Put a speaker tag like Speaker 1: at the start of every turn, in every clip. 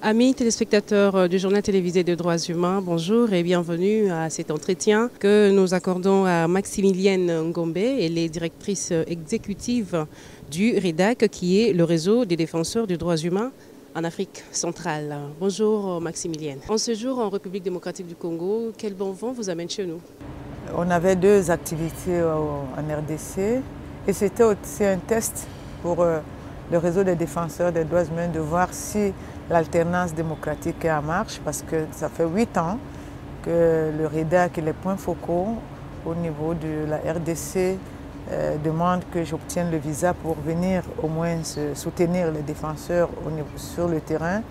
Speaker 1: Amis téléspectateurs du journal télévisé des droits humains, bonjour et bienvenue à cet entretien que nous accordons à Maximilienne Ngombe. Elle est directrice exécutive du REDAC, qui est le réseau des défenseurs des droits humains en Afrique centrale. Bonjour Maximilienne. En ce jour en République démocratique du Congo, quel bon vent vous amène chez nous?
Speaker 2: On avait deux activités en RDC et c'était aussi un test pour le réseau des défenseurs des droits humains de voir si l'alternance démocratique est en marche, parce que ça fait 8 ans que le REDAC et les points focaux au niveau de la RDC demandent que j'obtienne le visa pour venir au moins soutenir les défenseurs sur le terrain.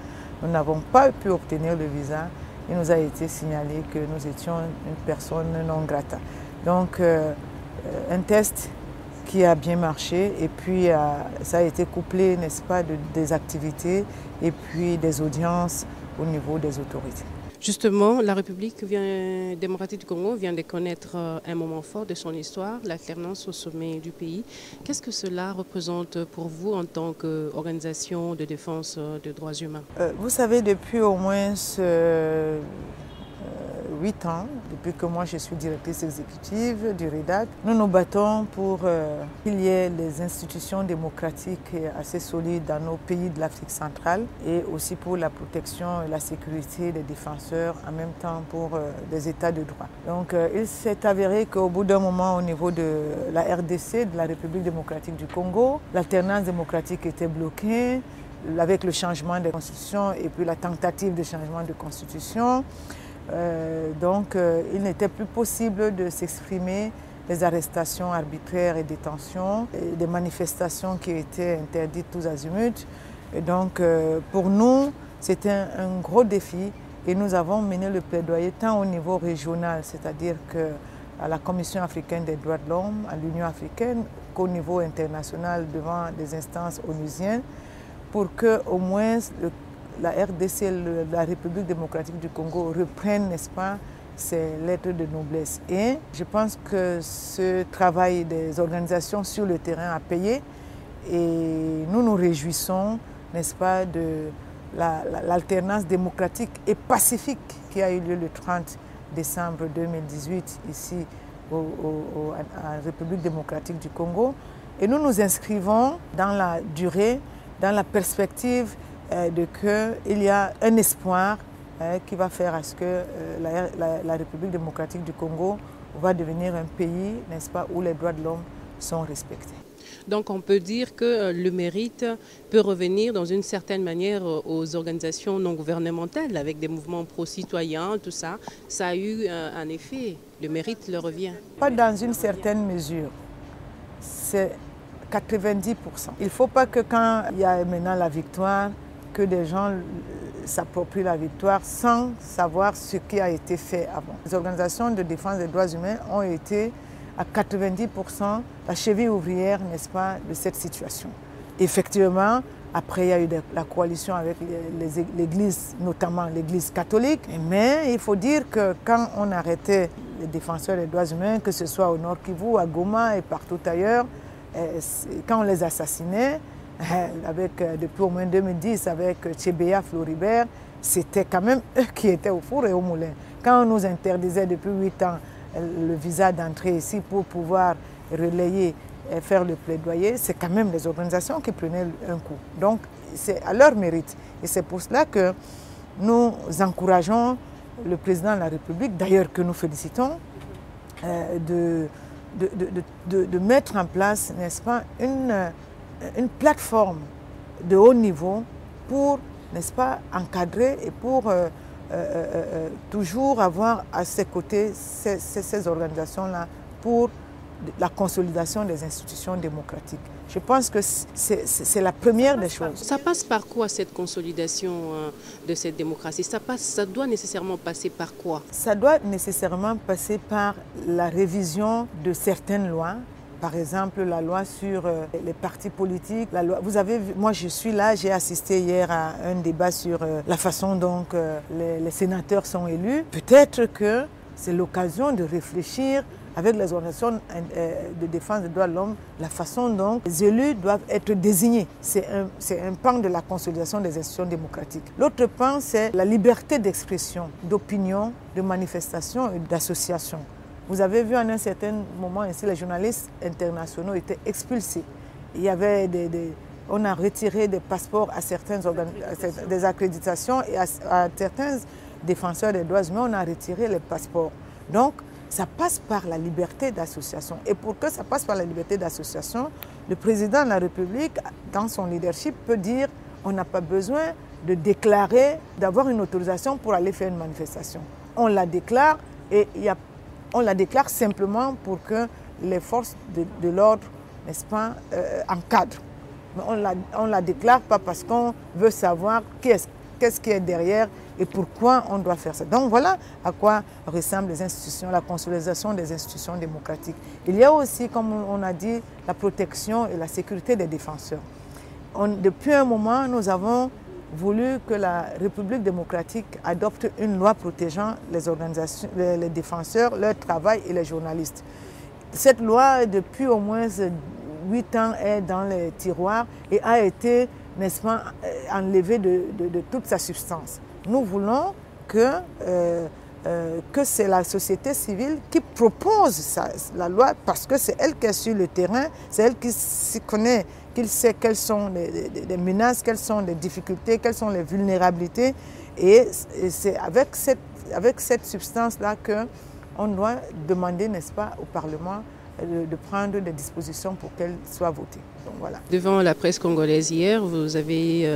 Speaker 2: Nous n'avons pas pu obtenir le visa. Il nous a été signalé que nous étions une personne non grata. Donc un test qui a bien marché et puis ça a été couplé, n'est-ce pas, des activités et puis des audiences au niveau des autorités.
Speaker 1: Justement, la République démocratique du Congo vient de connaître un moment fort de son histoire, l'alternance au sommet du pays. Qu'est-ce que cela représente pour vous en tant qu'organisation de défense des droits humains?
Speaker 2: Vous savez, depuis au moins 8 ans, depuis que moi je suis directrice exécutive du REDAC, nous nous battons pour qu'il y ait des institutions démocratiques assez solides dans nos pays de l'Afrique centrale et aussi pour la protection et la sécurité des défenseurs, en même temps pour des états de droit. Donc il s'est avéré qu'au bout d'un moment au niveau de la RDC, de la République démocratique du Congo, l'alternance démocratique était bloquée avec le changement de constitution et puis la tentative de changement de constitution. Il n'était plus possible de s'exprimer, des arrestations arbitraires et détentions, et des manifestations qui étaient interdites tous azimuts. Et donc pour nous, c'était un gros défi et nous avons mené le plaidoyer tant au niveau régional, c'est-à-dire à la Commission africaine des droits de l'homme, à l'Union africaine, qu'au niveau international devant des instances onusiennes, pour que au moins la RDC, la République démocratique du Congo, reprenne, n'est-ce pas, ses lettres de noblesse. Et je pense que ce travail des organisations sur le terrain a payé et nous nous réjouissons, n'est-ce pas, de l'alternance démocratique et pacifique qui a eu lieu le 30 décembre 2018 ici en République démocratique du Congo. Et nous nous inscrivons dans la durée, dans la perspective qu'il y a un espoir qui va faire à ce que la République démocratique du Congo va devenir un pays, n'est-ce pas, où les droits de l'homme sont respectés.
Speaker 1: Donc on peut dire que le mérite peut revenir dans une certaine manière aux organisations non gouvernementales avec des mouvements pro-citoyens, tout ça. Ça a eu un effet, le mérite leur revient.
Speaker 2: Pas dans une certaine mesure. C'est 90%. Il ne faut pas que quand il y a maintenant la victoire, que des gens s'approprient la victoire sans savoir ce qui a été fait avant. Les organisations de défense des droits humains ont été à 90% la cheville ouvrière, n'est-ce pas, de cette situation. Effectivement, après il y a eu la coalition avec l'Église, notamment l'Église catholique, mais il faut dire que quand on arrêtait les défenseurs des droits humains, que ce soit au Nord Kivu, à Goma et partout ailleurs, quand on les assassinait, depuis au moins 2010 avec Tchébéa Floribert, c'était quand même eux qui étaient au four et au moulin. Quand on nous interdisait depuis 8 ans le visa d'entrée ici pour pouvoir relayer et faire le plaidoyer, c'est quand même les organisations qui prenaient un coup. Donc c'est à leur mérite. Et c'est pour cela que nous encourageons le président de la République, d'ailleurs que nous félicitons, de mettre en place, n'est-ce pas, une plateforme de haut niveau pour, n'est-ce pas, encadrer et pour toujours avoir à ses côtés ces organisations-là pour la consolidation des institutions démocratiques. Je pense que c'est la première des choses.
Speaker 1: Ça passe par quoi cette consolidation de cette démocratie? Ça doit nécessairement passer par quoi?
Speaker 2: Ça doit nécessairement passer par la révision de certaines lois. Par exemple, la loi sur les partis politiques. Vous avez vu, moi je suis là, j'ai assisté hier à un débat sur la façon dont les sénateurs sont élus. Peut-être que c'est l'occasion de réfléchir avec les organisations de défense des droits de l'homme, la façon dont les élus doivent être désignés. C'est un pan de la consolidation des institutions démocratiques. L'autre pan, c'est la liberté d'expression, d'opinion, de manifestation et d'association. Vous avez vu en un certain moment ici, les journalistes internationaux étaient expulsés. Il y avait on a retiré des passeports à certaines des accréditations et à certains défenseurs des droits humains, on a retiré les passeports. Donc, ça passe par la liberté d'association. Et pour que ça passe par la liberté d'association, le président de la République, dans son leadership, peut dire on n'a pas besoin de déclarer, d'avoir une autorisation pour aller faire une manifestation. On la déclare et on la déclare simplement pour que les forces de l'ordre, n'est-ce pas, encadrent. Mais on la déclare pas parce qu'on veut savoir qu'est-ce qui est derrière et pourquoi on doit faire ça. Donc voilà à quoi ressemblent les institutions, la consolidation des institutions démocratiques. Il y a aussi, comme on a dit, la protection et la sécurité des défenseurs. Depuis un moment, nous avons voulu que la République démocratique adopte une loi protégeant les défenseurs, leur travail et les journalistes. Cette loi, depuis au moins 8 ans, est dans les tiroirs et a été, n'est-ce pas, enlevée de toute sa substance. Nous voulons que c'est la société civile qui propose la loi parce que c'est elle qui est sur le terrain, c'est elle qui s'y connaît, qui sait quelles sont les menaces, quelles sont les difficultés, quelles sont les vulnérabilités. Et c'est avec cette substance-là qu'on doit demander, n'est-ce pas, au Parlement de prendre des dispositions pour qu'elle soit votée. Donc, voilà.
Speaker 1: Devant la presse congolaise hier, vous avez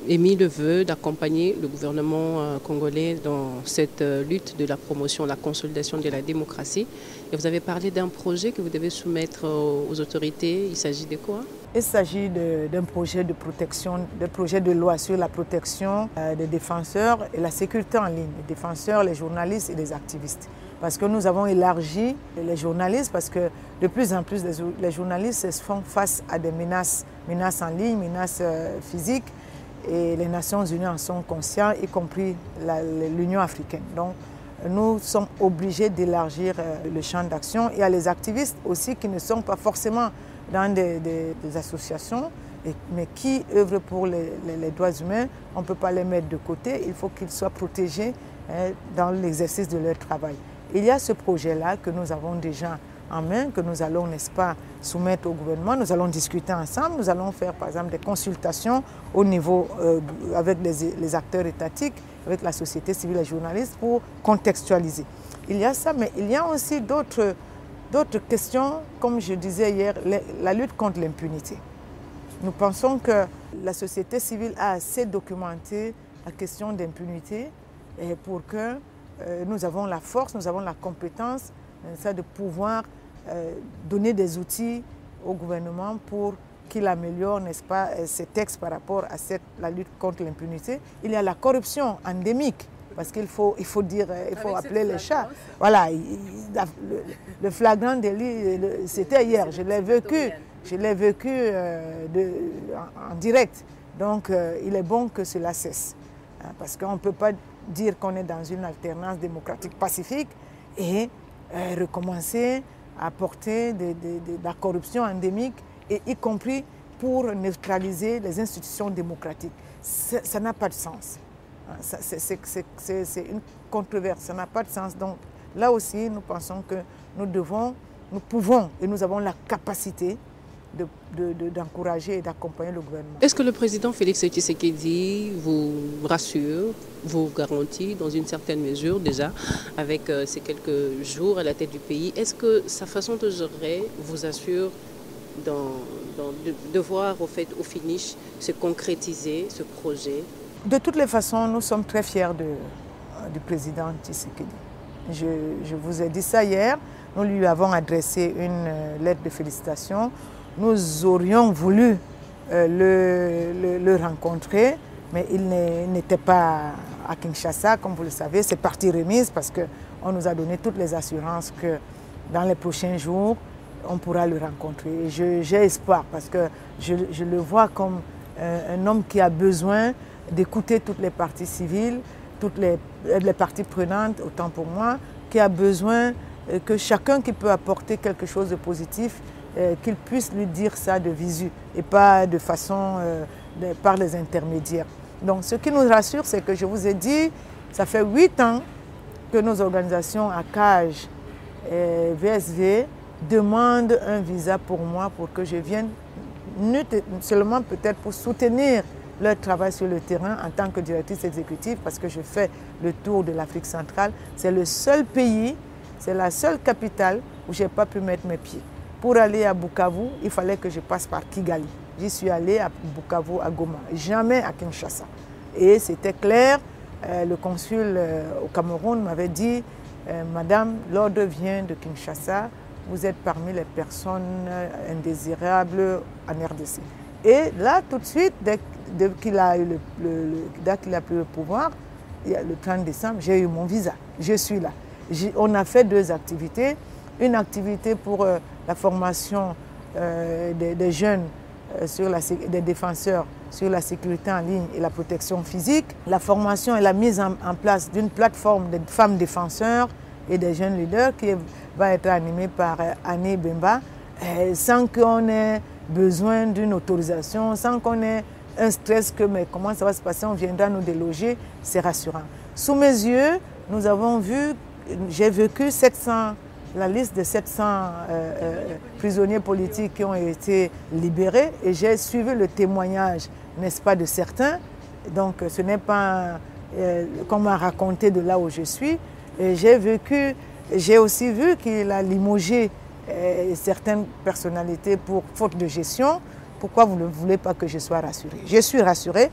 Speaker 1: émis le vœu d'accompagner le gouvernement congolais dans cette lutte de la promotion, la consolidation de la démocratie. Et vous avez parlé d'un projet que vous devez soumettre aux autorités. Il s'agit de quoi?
Speaker 2: Il s'agit d'un projet de protection, d'un projet de loi sur la protection des défenseurs et la sécurité en ligne, les défenseurs, les journalistes et les activistes. Parce que nous avons élargi les journalistes, parce que de plus en plus les journalistes se font face à des menaces en ligne, menaces physiques, et les Nations Unies en sont conscients, y compris l'Union africaine. Donc nous sommes obligés d'élargir le champ d'action. Il y a les activistes aussi qui ne sont pas forcément dans des associations, mais qui œuvrent pour les droits humains. On ne peut pas les mettre de côté, il faut qu'ils soient protégés dans l'exercice de leur travail. Il y a ce projet-là que nous avons déjà en main, que nous allons, n'est-ce pas, soumettre au gouvernement. Nous allons discuter ensemble, nous allons faire par exemple des consultations au niveau avec les acteurs étatiques, avec la société civile et les journalistes pour contextualiser. Il y a ça, mais il y a aussi d'autres questions, comme je disais hier, la lutte contre l'impunité. Nous pensons que la société civile a assez documenté la question d'impunité pour que nous avons la force, nous avons la compétence de pouvoir donner des outils au gouvernement pour qu'il améliore, n'est-ce pas, ses textes par rapport à la lutte contre l'impunité. Il y a la corruption endémique, parce qu'il faut dire, il faut appeler les chats. Voilà, le flagrant délit, c'était hier, je l'ai vécu en direct. Donc il est bon que cela cesse, parce qu'on ne peut pas dire qu'on est dans une alternance démocratique pacifique et recommencer à porter de la corruption endémique, et y compris pour neutraliser les institutions démocratiques. Ça n'a pas de sens. C'est une controverse, ça n'a pas de sens. Donc là aussi, nous pensons que nous pouvons et nous avons la capacité d'encourager et d'accompagner le gouvernement.
Speaker 1: Est-ce que le président Félix Tshisekedi vous rassure, vous garantit dans une certaine mesure déjà avec ces quelques jours à la tête du pays? Est-ce que sa façon de gérer vous assure de voir au finish se concrétiser ce projet?
Speaker 2: De toutes les façons, nous sommes très fiers du président Tshisekedi. Je vous ai dit ça hier, nous lui avons adressé une lettre de félicitations. Nous aurions voulu le rencontrer, mais il n'était pas à Kinshasa, comme vous le savez. C'est partie remise parce qu'on nous a donné toutes les assurances que dans les prochains jours, on pourra le rencontrer. J'ai espoir parce que je le vois comme un homme qui a besoin d'écouter toutes les parties civiles, toutes les parties prenantes, autant pour moi, qui a besoin que chacun qui peut apporter quelque chose de positif, qu'il puisse lui dire ça de visu et pas de façon par les intermédiaires. Donc ce qui nous rassure, c'est que je vous ai dit, ça fait 8 ans que nos organisations ACAJ et VSV demandent un visa pour moi pour que je vienne seulement peut-être pour soutenir leur travail sur le terrain en tant que directrice exécutive parce que je fais le tour de l'Afrique centrale. C'est le seul pays, c'est la seule capitale où je n'ai pas pu mettre mes pieds. Pour aller à Bukavu, il fallait que je passe par Kigali. J'y suis allée à Bukavu, à Goma, jamais à Kinshasa. Et c'était clair, le consul au Cameroun m'avait dit « Madame, l'ordre vient de Kinshasa, vous êtes parmi les personnes indésirables en RDC. » Et là, tout de suite, dès qu'il a pris le pouvoir, le 30 décembre, j'ai eu mon visa. Je suis là. On a fait 2 activités. Une activité pour la formation des jeunes, des défenseurs sur la sécurité en ligne et la protection physique. La formation et la mise en place d'une plateforme de femmes défenseurs et des jeunes leaders qui va être animée par Annie Bemba, sans qu'on ait besoin d'une autorisation, sans qu'on ait un stress que mais comment ça va se passer, on viendra nous déloger, c'est rassurant. Sous mes yeux, nous avons vu, j'ai vécu la liste de 700 prisonniers politiques qui ont été libérés et j'ai suivi le témoignage, n'est-ce pas, de certains. Donc ce n'est pas qu'on m'a raconté de là où je suis. J'ai aussi vu qu'il a limogé certaines personnalités pour faute de gestion. Pourquoi vous ne voulez pas que je sois rassurée? Je suis rassurée.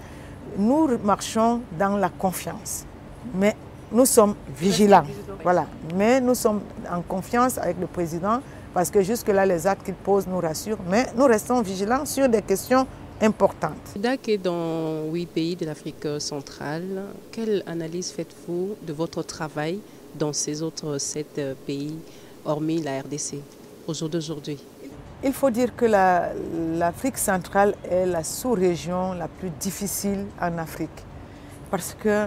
Speaker 2: Nous marchons dans la confiance, mais nous sommes vigilants. Voilà. Mais nous sommes en confiance avec le président parce que jusque-là, les actes qu'il pose nous rassurent, mais nous restons vigilants sur des questions importantes.
Speaker 1: REDAC est dans 8 pays de l'Afrique centrale. Quelle analyse faites-vous de votre travail dans ces autres 7 pays, hormis la RDC, au jour d'aujourd'hui?
Speaker 2: Il faut dire que l'Afrique centrale est la sous-région la plus difficile en Afrique parce que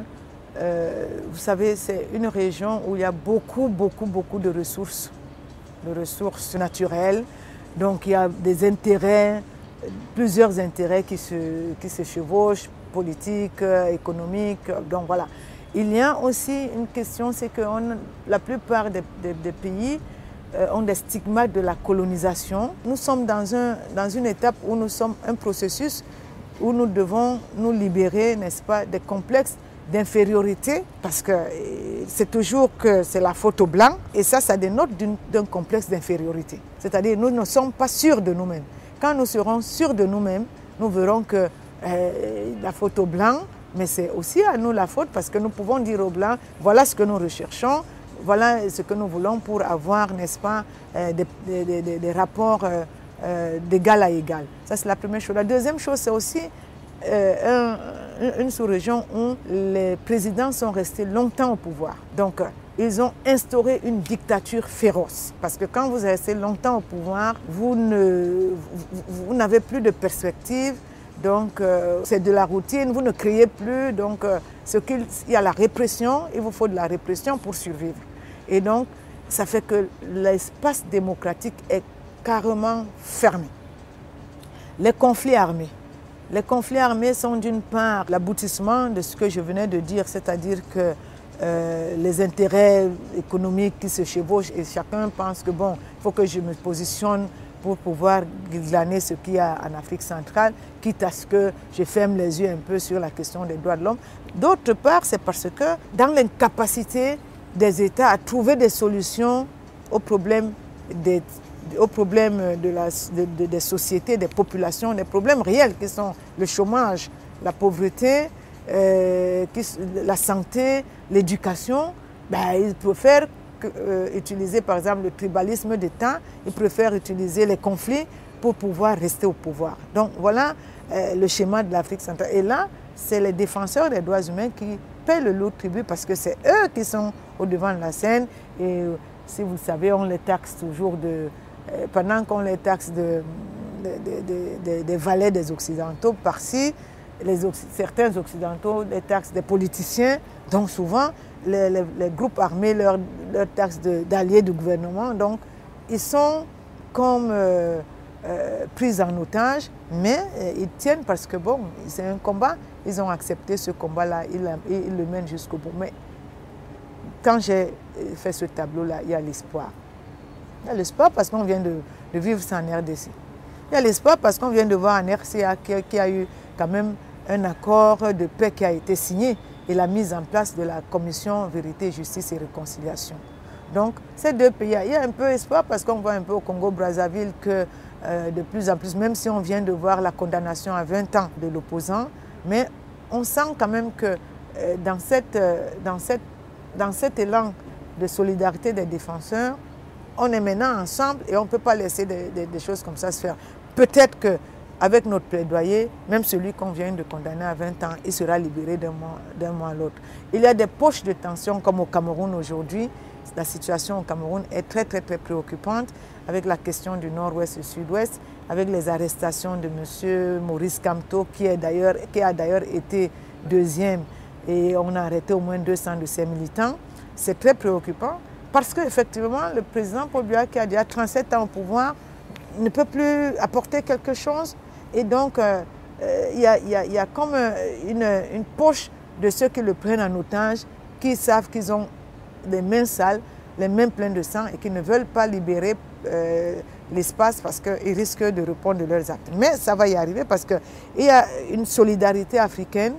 Speaker 2: vous savez, c'est une région où il y a beaucoup de ressources naturelles. Donc il y a des intérêts, plusieurs intérêts qui se chevauchent, politiques, économiques. Donc voilà. Il y a aussi une question, c'est que la plupart des pays ont des stigmates de la colonisation. Nous sommes dans une étape où nous sommes un processus où nous devons nous libérer, n'est-ce pas, des complexes d'infériorité, parce que c'est toujours que c'est la faute aux Blancs, et ça dénote d'un complexe d'infériorité. C'est-à-dire nous ne sommes pas sûrs de nous-mêmes. Quand nous serons sûrs de nous-mêmes, nous verrons que la faute aux Blancs, mais c'est aussi à nous la faute, parce que nous pouvons dire aux Blancs, voilà ce que nous recherchons, voilà ce que nous voulons pour avoir, n'est-ce pas, des rapports d'égal à égal. Ça, c'est la première chose. La deuxième chose, c'est aussi une sous-région où les présidents sont restés longtemps au pouvoir. Donc, ils ont instauré une dictature féroce. Parce que quand vous restez longtemps au pouvoir, vous n'avez plus de perspective. Donc, c'est de la routine, vous ne créez plus. Donc, il y a la répression, il vous faut de la répression pour survivre. Et donc, ça fait que l'espace démocratique est carrément fermé. Les conflits armés. Les conflits armés sont d'une part l'aboutissement de ce que je venais de dire, c'est-à-dire que les intérêts économiques qui se chevauchent et chacun pense que bon, il faut que je me positionne pour pouvoir glaner ce qu'il y a en Afrique centrale, quitte à ce que je ferme les yeux un peu sur la question des droits de l'homme. D'autre part, c'est parce que dans l'incapacité des États à trouver des solutions aux problèmes des sociétés, des populations, des problèmes réels qui sont le chômage, la pauvreté, la santé, l'éducation, ils préfèrent utiliser par exemple le tribalisme d'État, ils préfèrent utiliser les conflits pour pouvoir rester au pouvoir. Donc voilà le schéma de l'Afrique centrale. Et là, c'est les défenseurs des droits humains qui paient le lourd tribut parce que c'est eux qui sont au devant de la scène. Et si vous le savez, on les taxe toujours pendant qu'on les taxe des valets des Occidentaux par-ci, certains Occidentaux, les taxes des politiciens. Donc souvent, les groupes armés, leurs taxes d'alliés du gouvernement. Donc ils sont comme pris en otage, mais ils tiennent parce que bon, c'est un combat. Ils ont accepté ce combat-là, ils le mènent jusqu'au bout. Mais quand j'ai fait ce tableau-là, il y a l'espoir. Il y a l'espoir parce qu'on vient de vivre ça en RDC. Il y a l'espoir parce qu'on vient de voir en RCA qu'il y a eu quand même un accord de paix qui a été signé et la mise en place de la commission Vérité, Justice et Réconciliation. Donc, ces deux pays, il y a un peu d'espoir parce qu'on voit un peu au Congo-Brazzaville que de plus en plus, même si on vient de voir la condamnation à 20 ans de l'opposant, mais on sent quand même que dans cet élan de solidarité des défenseurs, on est maintenant ensemble et on ne peut pas laisser des choses comme ça se faire. Peut-être qu'avec notre plaidoyer, même celui qu'on vient de condamner à 20 ans, il sera libéré d'un mois à l'autre. Il y a des poches de tension comme au Cameroun aujourd'hui. La situation au Cameroun est très préoccupante avec la question du nord-ouest et sud-ouest, avec les arrestations de M. Maurice Kamto qui a d'ailleurs été deuxième et on a arrêté au moins 200 de ses militants. C'est très préoccupant parce qu'effectivement, le président Paul Biya qui a déjà 37 ans au pouvoir ne peut plus apporter quelque chose et donc il y a comme une poche de ceux qui le prennent en otage, qui savent qu'ils ont les mains sales, les mains pleines de sang et qui ne veulent pas libérer l'espace parce qu'ils risquent de répondre de leurs actes. Mais ça va y arriver parce qu'il y a une solidarité africaine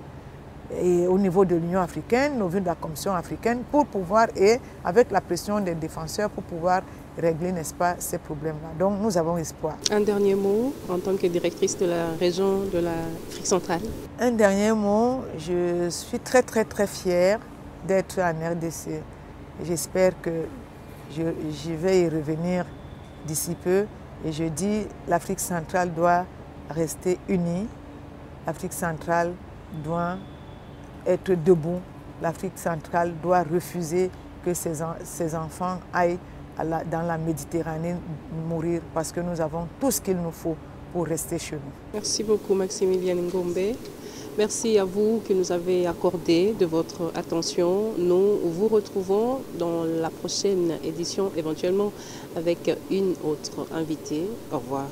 Speaker 2: et au niveau de l'Union africaine, au niveau de la Commission africaine, pour pouvoir, et avec la pression des défenseurs, pour pouvoir régler, n'est-ce pas, ces problèmes-là. Donc nous avons espoir.
Speaker 1: Un dernier mot en tant que directrice de la région de l'Afrique centrale.
Speaker 2: Un dernier mot, je suis très fière d'être en RDC. J'espère que je vais y revenir d'ici peu. Et je dis, l'Afrique centrale doit rester unie. L'Afrique centrale doit être debout. L'Afrique centrale doit refuser que ses enfants aillent dans la Méditerranée mourir parce que nous avons tout ce qu'il nous faut pour rester chez nous.
Speaker 1: Merci beaucoup Maximilienne Ngombe. Merci à vous qui nous avez accordé de votre attention. Nous vous retrouvons dans la prochaine édition, éventuellement avec une autre invitée. Au revoir.